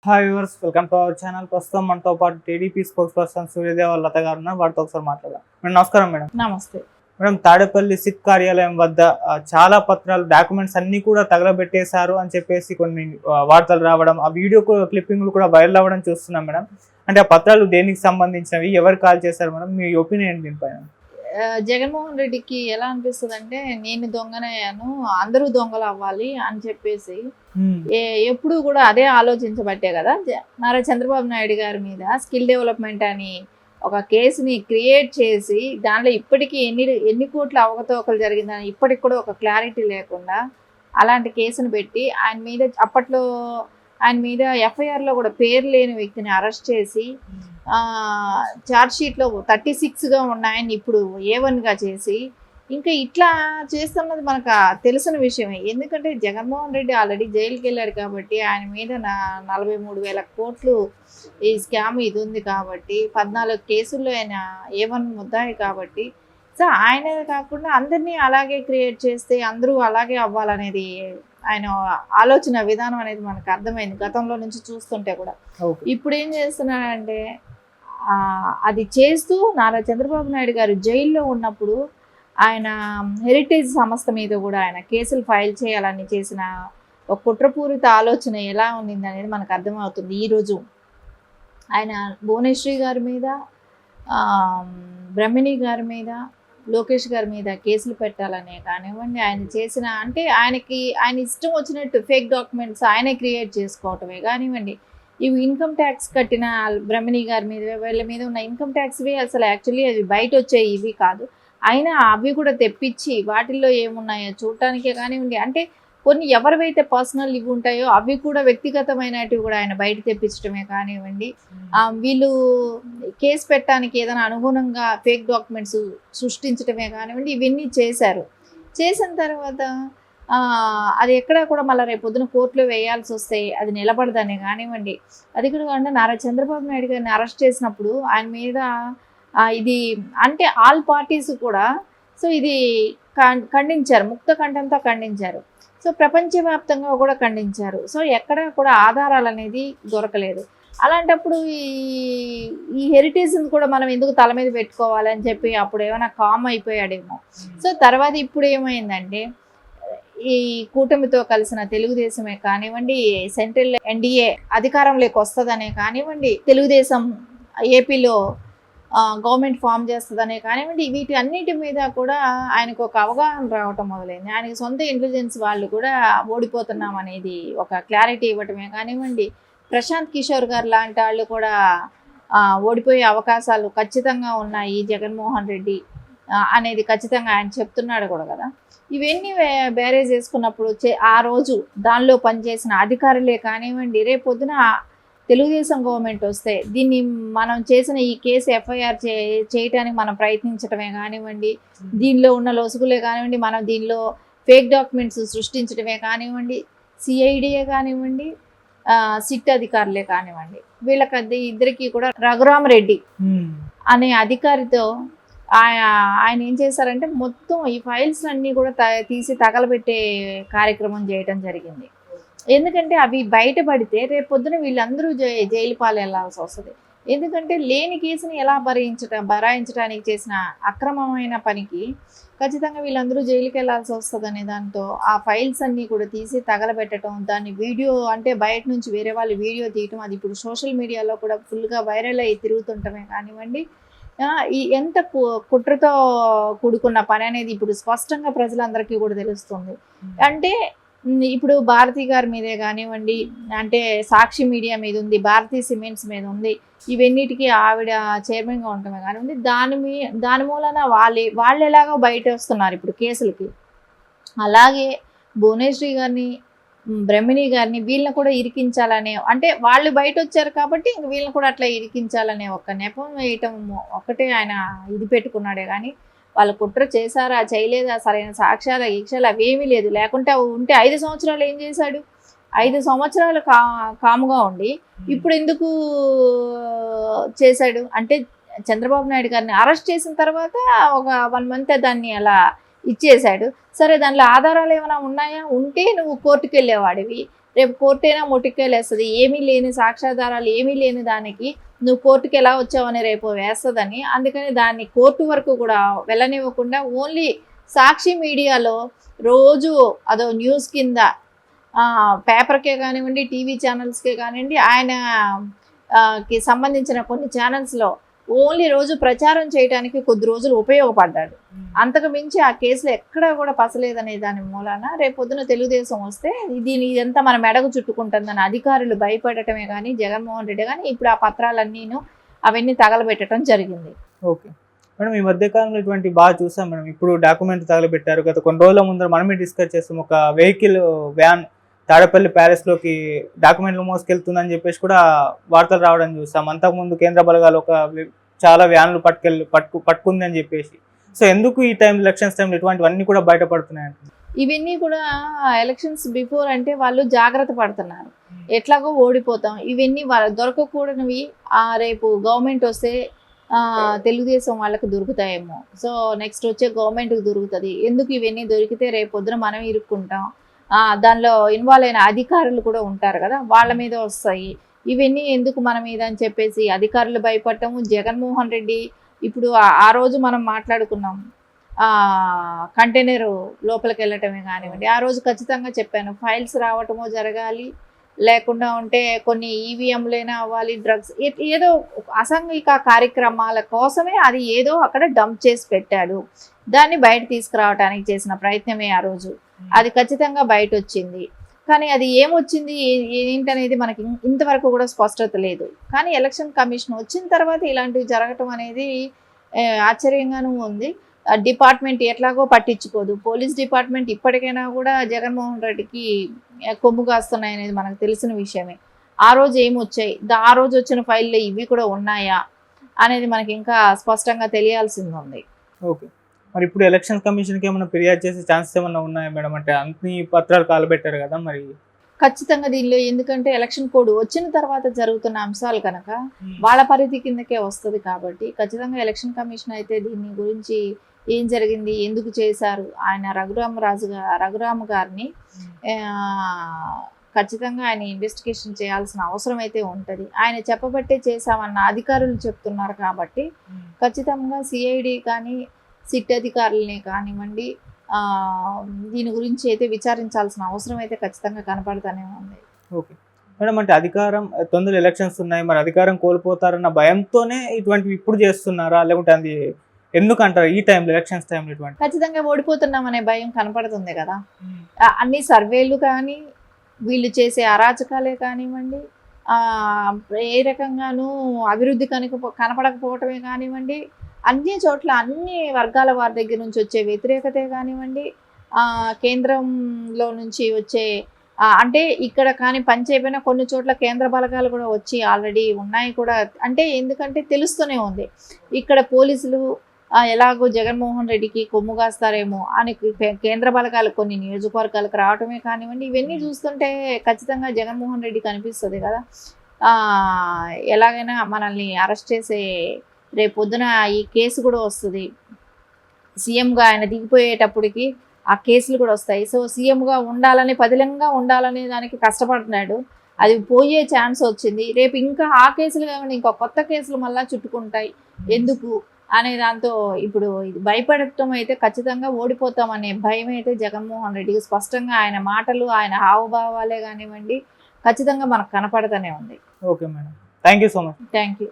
Hi viewers, welcome to our channel. ప్రస్తుతం మనతో పాటు టీడీపీ స్పోక్స్ పర్సన్ సూర్యదేవ లత గారు ఉన్నారు. వారితో ఒకసారి మాట్లాడదాం. మేడం నమస్కారం. మేడం నమస్తే. మేడం, తాడేపల్లి సిట్ కార్యాలయం వద్ద చాలా పత్రాలు, డాక్యుమెంట్స్ అన్ని కూడా తగలబెట్టేశారు అని చెప్పేసి కొన్ని వార్తలు రావడం, ఆ వీడియో క్లిప్పింగ్లు కూడా వైరల్ అవ్వడం చూస్తున్నాం మేడం. అంటే ఆ పత్రాలు దేనికి సంబంధించినవి, ఎవరు కాల్ చేశారు మేడం? మీ ఒపీనియన్ దీనిపైన? జగన్మోహన్ రెడ్డికి ఎలా అనిపిస్తుంది అంటే, నేను దొంగనయ్యాను, అందరూ దొంగలు అవ్వాలి అని చెప్పేసి ఎప్పుడు కూడా అదే ఆలోచించబట్టే కదా నారా చంద్రబాబు నాయుడు గారి మీద స్కిల్ డెవలప్మెంట్ అని ఒక కేసుని క్రియేట్ చేసి దానిలో ఇప్పటికీ ఎన్ని కోట్ల అవకతవకలు జరిగిందని ఇప్పటికి కూడా ఒక క్లారిటీ లేకుండా అలాంటి కేసును పెట్టి ఆయన మీద అప్పట్లో ఆయన మీద ఎఫ్ఐఆర్లో కూడా పేరు లేని వ్యక్తిని అరెస్ట్ చేసి ఛార్జ్షీట్లో 36గా ఉన్నాయని ఇప్పుడు A1గా చేసి ఇంకా ఇట్లా చేస్తున్నది మనకు తెలిసిన విషయమే. ఎందుకంటే జగన్మోహన్ రెడ్డి ఆల్రెడీ జైలుకి వెళ్ళాడు కాబట్టి ఆయన మీద 43,000 కోట్లు ఈ స్కామ్ ఇది ఉంది కాబట్టి 14 కేసుల్లో ఆయన A1 ముద్దాయి కాబట్టి సో ఆయన కాకుండా అందరినీ అలాగే క్రియేట్ చేస్తే అందరూ అలాగే అవ్వాలనేది ఆయన ఆలోచన విధానం అనేది మనకు అర్థమైంది గతంలో నుంచి చూస్తుంటే కూడా. ఇప్పుడు ఏం చేస్తున్నాడంటే అది చేస్తూ నారా చంద్రబాబు నాయుడు గారు జైల్లో ఉన్నప్పుడు ఆయన హెరిటేజ్ సంస్థ మీద కూడా ఆయన కేసులు ఫైల్ చేయాలని చేసిన ఒక కుట్రపూరిత ఆలోచన ఎలా ఉండింది అనేది మనకు అర్థమవుతుంది. ఈరోజు ఆయన భువనేశ్వరి గారి మీద, బ్రహ్మిణి గారి మీద, లోకేష్ గారి మీద కేసులు పెట్టాలనే కానివ్వండి, ఆయన చేసిన అంటే ఆయన ఇష్టం వచ్చినట్టు ఫేక్ డాక్యుమెంట్స్ ఆయనే క్రియేట్ చేసుకోవటమే కానివ్వండి, ఇవి ఇన్కమ్ ట్యాక్స్ కట్టిన బ్రహ్మిణి గారి మీద వీళ్ళ మీద ఉన్న ఇన్కమ్ ట్యాక్స్వి అసలు యాక్చువల్లీ అవి బయట వచ్చే ఇవి కాదు, అయినా అవి కూడా తెప్పించి వాటిల్లో ఏమున్నాయో చూడటానికే కానివ్వండి, అంటే కొన్ని ఎవరివైతే పర్సనల్ ఇవి ఉంటాయో అవి కూడా వ్యక్తిగతమైనవి కూడా ఆయన బయట తెప్పించడమే కానివ్వండి, వీళ్ళు కేసు పెట్టడానికి ఏదైనా అనుగుణంగా ఫేక్ డాక్యుమెంట్స్ సృష్టించడమే కానివ్వండి, ఇవన్నీ చేశారు. చేసిన తర్వాత అది ఎక్కడా కూడా మళ్ళీ రేపు పొద్దున కోర్టులో వేయాల్సి వస్తే అది నిలబడదనే కానివ్వండి, అది కూడా కాకుండా నారా చంద్రబాబు నాయుడు గారిని అరెస్ట్ చేసినప్పుడు ఆయన మీద ఇది అంటే ఆల్ పార్టీస్ కూడా సో ఇది ఖండించారు, ముక్త కంఠంతో ఖండించారు. సో ప్రపంచవ్యాప్తంగా కూడా ఖండించారు. సో ఎక్కడా కూడా ఆధారాలు అనేది దొరకలేదు. అలాంటప్పుడు ఈ హెరిటేజ్ని కూడా మనం ఎందుకు తల మీద పెట్టుకోవాలని చెప్పి అప్పుడు ఏమైనా కామ్ అయిపోయాడేమో. సో తర్వాత ఇప్పుడు ఏమైందంటే ఈ కూటమితో కలిసిన తెలుగుదేశమే కానివ్వండి, సెంట్రల్ ఎన్డీఏ అధికారంలోకి వస్తుందనే కానివ్వండి, తెలుగుదేశం ఏపీలో గవర్నమెంట్ ఫామ్ చేస్తుందనే కానివ్వండి, వీటి అన్నిటి మీద కూడా ఆయనకు ఒక అవగాహన రావటం మొదలైంది. ఆయనకి సొంత ఇంటెలిజెన్స్ వాళ్ళు కూడా ఓడిపోతున్నాం అనేది ఒక క్లారిటీ ఇవ్వటమే కానివ్వండి, ప్రశాంత్ కిషోర్ గారు లాంటి వాళ్ళు కూడా ఓడిపోయే అవకాశాలు ఖచ్చితంగా ఉన్నాయి జగన్మోహన్ రెడ్డి అనేది ఖచ్చితంగా ఆయన చెప్తున్నాడు కూడా కదా. ఇవన్నీ బేరేజ్ చేసుకున్నప్పుడు ఆ రోజు దానిలో పనిచేసిన అధికారులే కానివ్వండి, రేపు పొద్దున తెలుగుదేశం గవర్నమెంట్ వస్తే దీన్ని మనం చేసిన ఈ కేసు ఎఫ్ఐఆర్ చేయటానికి మనం ప్రయత్నించడమే కానివ్వండి, దీనిలో ఉన్న లొసుగులే కానివ్వండి, మనం దీనిలో ఫేక్ డాక్యుమెంట్స్ సృష్టించడమే కానివ్వండి, సిఐడియే కానివ్వండి, సిట్ అధికారులే కానివ్వండి, వీళ్ళకి ఇద్దరికి కూడా రఘురామరెడ్డి అనే అధికారితో ఆయన ఏం చేశారంటే మొత్తం ఈ ఫైల్స్ అన్నీ కూడా తీసి తగలబెట్టే కార్యక్రమం చేయటం జరిగింది. ఎందుకంటే అవి బయటపడితే రేపు పొద్దున వీళ్ళందరూ జైలు పాలు వెళ్ళాల్సి వస్తుంది. ఎందుకంటే లేని కేసుని ఎలా బరాయించడానికి చేసిన అక్రమమైన పనికి ఖచ్చితంగా వీళ్ళందరూ జైలుకి వెళ్ళాల్సి వస్తుంది అనే దాంతో ఆ ఫైల్స్ అన్నీ కూడా తీసి తగలబెట్టడం, దాన్ని వీడియో అంటే బయట నుంచి వేరే వాళ్ళు వీడియో తీయటం, అది ఇప్పుడు సోషల్ మీడియాలో కూడా ఫుల్గా వైరల్ అయ్యి తిరుగుతుంటమే కానివ్వండి, ఈ ఎంత కుట్రతో కూడుకున్న పని అనేది ఇప్పుడు స్పష్టంగా ప్రజలందరికీ కూడా తెలుస్తుంది. అంటే ఇప్పుడు భారతి గారి మీదే కానివ్వండి, అంటే సాక్షి మీడియా మీద ఉంది, భారతీ సిమెంట్స్ మీద ఉంది, ఇవన్నిటికీ ఆవిడ చైర్మన్గా ఉండటమే కానివ్వండి, దాని మూలన వాళ్ళు ఎలాగో బయట వస్తున్నారు ఇప్పుడు కేసులకి. అలాగే భువనేశ్వరి గారిని, బ్రహ్మిణి గారిని వీళ్ళని కూడా ఇరికించాలనే, అంటే వాళ్ళు బయట వచ్చారు కాబట్టి ఇంక వీళ్ళని కూడా అట్లా ఇరికించాలనే ఒక నెపం వేయటం ఒకటే ఆయన ఇది పెట్టుకున్నాడే కానీ వాళ్ళు కుట్ర చేశారా చేయలేదా, సరైన సాక్ష్యాలు ఈక్షాలు అవేమీ లేదు. లేకుంటే ఉంటే 5 సంవత్సరాలు ఏం చేశాడు? 5 సంవత్సరాలు కాముగా ఉండి ఇప్పుడు ఎందుకు చేశాడు అంటే చంద్రబాబు నాయుడు గారిని అరెస్ట్ చేసిన తర్వాత ఒక 1 మంత్ దాన్ని అలా ఇచ్చేశాడు. సరే దానిలో ఆధారాలు ఏమైనా ఉన్నాయా? ఉంటే నువ్వు కోర్టుకు వెళ్ళేవాడివి. రేపు కోర్టైనా మొటిక్కేలేస్తుంది. ఏమీ లేని సాక్ష్యాధారాలు ఏమీ లేని దానికి నువ్వు కోర్టుకి ఎలా వచ్చావని రేపు వేస్తుందని, అందుకని దాన్ని కోర్టు వరకు కూడా వెళ్ళనివ్వకుండా ఓన్లీ సాక్షి మీడియాలో రోజు అదో న్యూస్ కింద పేపర్కే కానివ్వండి, టీవీ ఛానల్స్కే కానివ్వండి, ఆయన కి సంబంధించిన కొన్ని ఛానల్స్లో ఓన్లీ రోజు ప్రచారం చేయడానికి కొద్ది రోజులు ఉపయోగపడ్డాడు. అంతకు మించి ఆ కేసులో ఎక్కడా కూడా పసలేదనే దాని మూలాన రేపొద్దున తెలుగుదేశం వస్తే ఇదంతా మన మెడకు చుట్టుకుంటుందని అధికారులు భయపడటమే కానీ, జగన్మోహన్ రెడ్డి కానీ ఇప్పుడు ఆ పత్రాలన్నీను అవన్నీ తగలబెట్టడం జరిగింది. ఓకే మేడం, ఈ మధ్యకాలంలో ఇటువంటి బాగా చూసాం మేడం. ఇప్పుడు డాక్యుమెంట్ తగలబెట్టారు. గత కొన్ని రోజుల ముందర మనమే డిస్కస్ చేస్తాం, ఒక వెహికల్ వ్యాన్ తాడేపల్లి ప్యాలెస్లోకి డాక్యుమెంట్లు మోసుకెళ్తుందని చెప్పేసి కూడా వార్తలు రావడం చూస్తాం. అంతకుముందు కేంద్ర బలగాలు చాలా వ్యాన్లు పట్టుకుంది అని చెప్పేసి. సో ఎందుకు ఈ టైం ఎలక్షన్స్ టైంలో ఇటువంటివన్నీ కూడా బయటపడుతున్నాయి? ఇవన్నీ కూడా ఎలక్షన్స్ బిఫోర్ అంటే వాళ్ళు జాగ్రత్త పడుతున్నారు, ఎట్లాగో ఓడిపోతాం, ఇవన్నీ దొరకకూడనివి రేపు గవర్నమెంట్ వస్తే తెలుగుదేశం వాళ్ళకి దొరుకుతాయేమో, సో నెక్స్ట్ వచ్చే గవర్నమెంట్కి దొరుకుతుంది, ఎందుకు ఇవన్నీ దొరికితే రేపు పొద్దున మనం ఇరుక్కుంటాం, దానిలో ఇన్వాల్వ్ అయిన అధికారులు కూడా ఉంటారు కదా, వాళ్ళ మీద వస్తాయి, ఇవన్నీ ఎందుకు మన మీద అని చెప్పేసి అధికారులు భయపడటము. జగన్మోహన్ రెడ్డి ఇప్పుడు ఆ రోజు మనం మాట్లాడుకున్నాం కంటైనర్ లోపలికి వెళ్ళటమే కానివ్వండి, ఆ రోజు ఖచ్చితంగా చెప్పాను ఫైల్స్ రావటమో జరగాలి, లేకుండా ఉంటే కొన్ని ఈవీఎంలైనా అవ్వాలి, డ్రగ్స్ ఏదో అసాంఘిక కార్యక్రమాల కోసమే అది ఏదో అక్కడ డంప్ చేసి పెట్టాడు, దాన్ని బయట తీసుకురావడానికి చేసిన ప్రయత్నమే ఆ రోజు, అది ఖచ్చితంగా బయట వచ్చింది. కానీ అది ఏమొచ్చింది ఏంటనేది మనకి ఇంతవరకు కూడా స్పష్టత లేదు. కానీ ఎలక్షన్ కమిషన్ వచ్చిన తర్వాత ఇలాంటివి జరగటం అనేది ఆశ్చర్యంగానూ ఉంది. డిపార్ట్మెంట్ ఎట్లాగో పట్టించుకోదు, పోలీస్ డిపార్ట్మెంట్ ఇప్పటికైనా కూడా జగన్మోహన్ రెడ్డికి కొమ్ము కాస్తున్నాయి అనేది మనకు తెలిసిన విషయమే. ఆ రోజు ఏమొచ్చాయి, ఆ రోజు వచ్చిన ఫైల్లో ఇవి కూడా ఉన్నాయా అనేది మనకి ఇంకా స్పష్టంగా తెలియాల్సింది ఉంది. ఓకే, మరి ఇప్పుడు ఎలక్షన్ కమిషన్కి ఏమైనా ఫిర్యాదు చేసే ఛాన్సెస్ ఏమైనా ఉన్నాయా మేడం? అంటే అన్ని పత్రాలు కాలబెట్టారు కదా మరి. ఖచ్చితంగా దీనిలో ఎందుకంటే ఎలక్షన్ కోడ్ వచ్చిన తర్వాత జరుగుతున్న అంశాలు కనుక వాళ్ళ పరిధి కిందకే వస్తుంది కాబట్టి ఖచ్చితంగా ఎలక్షన్ కమిషన్ అయితే దీని గురించి ఏం జరిగింది, ఎందుకు చేశారు, ఆయన రఘురామ గారిని ఖచ్చితంగా ఆయన ఇన్వెస్టిగేషన్ చేయాల్సిన అవసరం అయితే ఉంటుంది. ఆయన చెప్పబట్టే చేశామన్న అధికారులు చెప్తున్నారు కాబట్టి ఖచ్చితంగా సిఐడి కానీ సిట్ అధికారులని కానివ్వండి దీని గురించి అయితే విచారించాల్సిన అవసరం అయితే ఖచ్చితంగా కనపడుతూనే ఉంది. ఓకే మేడం, అంటే అధికారం తొందరలో ఎలక్షన్స్ ఉన్నాయి, మరి అధికారం కోల్పోతారన్న భయంతోనే ఇటువంటివి ఇప్పుడు చేస్తున్నారా, లేకుంటే అది ఎందుకంటారు ఈ టైంలో ఎలక్షన్స్ టైంలో ఇటువంటి? ఖచ్చితంగా ఓడిపోతున్నామనే భయం కనపడుతుంది కదా. అన్ని సర్వేలు కానీ వీళ్ళు చేసే అరాచకాలే కానివ్వండి, ఏ రకంగానూ అభివృద్ధి కనపడకపోవటమే కానివ్వండి, అన్ని చోట్ల అన్ని వర్గాల వారి దగ్గర నుంచి వచ్చే వ్యతిరేకతే కానివ్వండి, కేంద్రంలో నుంచి వచ్చే అంటే ఇక్కడ కానీ పని చేయకపోయినా కొన్ని చోట్ల కేంద్ర బలగాలు కూడా వచ్చి ఆల్రెడీ ఉన్నాయి కూడా. అంటే ఎందుకంటే తెలుస్తూనే ఉంది ఇక్కడ పోలీసులు ఎలాగో జగన్మోహన్ రెడ్డికి కొమ్ము కాస్తారేమో అని కేంద్ర బలగాలు కొన్ని నియోజకవర్గాలకు రావటమే కానివ్వండి, ఇవన్నీ చూస్తుంటే ఖచ్చితంగా జగన్మోహన్ రెడ్డికి అనిపిస్తుంది కదా ఎలాగైనా మనల్ని అరెస్ట్ చేసే రేపు పొద్దున ఈ కేసు కూడా వస్తుంది, సీఎంగా ఆయన దిగిపోయేటప్పటికి ఆ కేసులు కూడా వస్తాయి. సో సీఎంగా ఉండాలని పదిలంగా ఉండాలనే దానికి కష్టపడుతున్నాడు, అది పోయే ఛాన్స్ వచ్చింది. రేపు ఇంకా ఆ కేసులు కాకుండా ఇంకా కొత్త కేసులు మళ్ళీ చుట్టుకుంటాయి ఎందుకు అనే దాంతో ఇప్పుడు భయపడటం అయితే ఖచ్చితంగా ఓడిపోతామనే భయం అయితే జగన్మోహన్ రెడ్డికి స్పష్టంగా ఆయన మాటలు ఆయన హావభావాలే కానివ్వండి ఖచ్చితంగా మనకు కనపడుతూనే ఉంది. Okay madam, thank you so much. Thank you.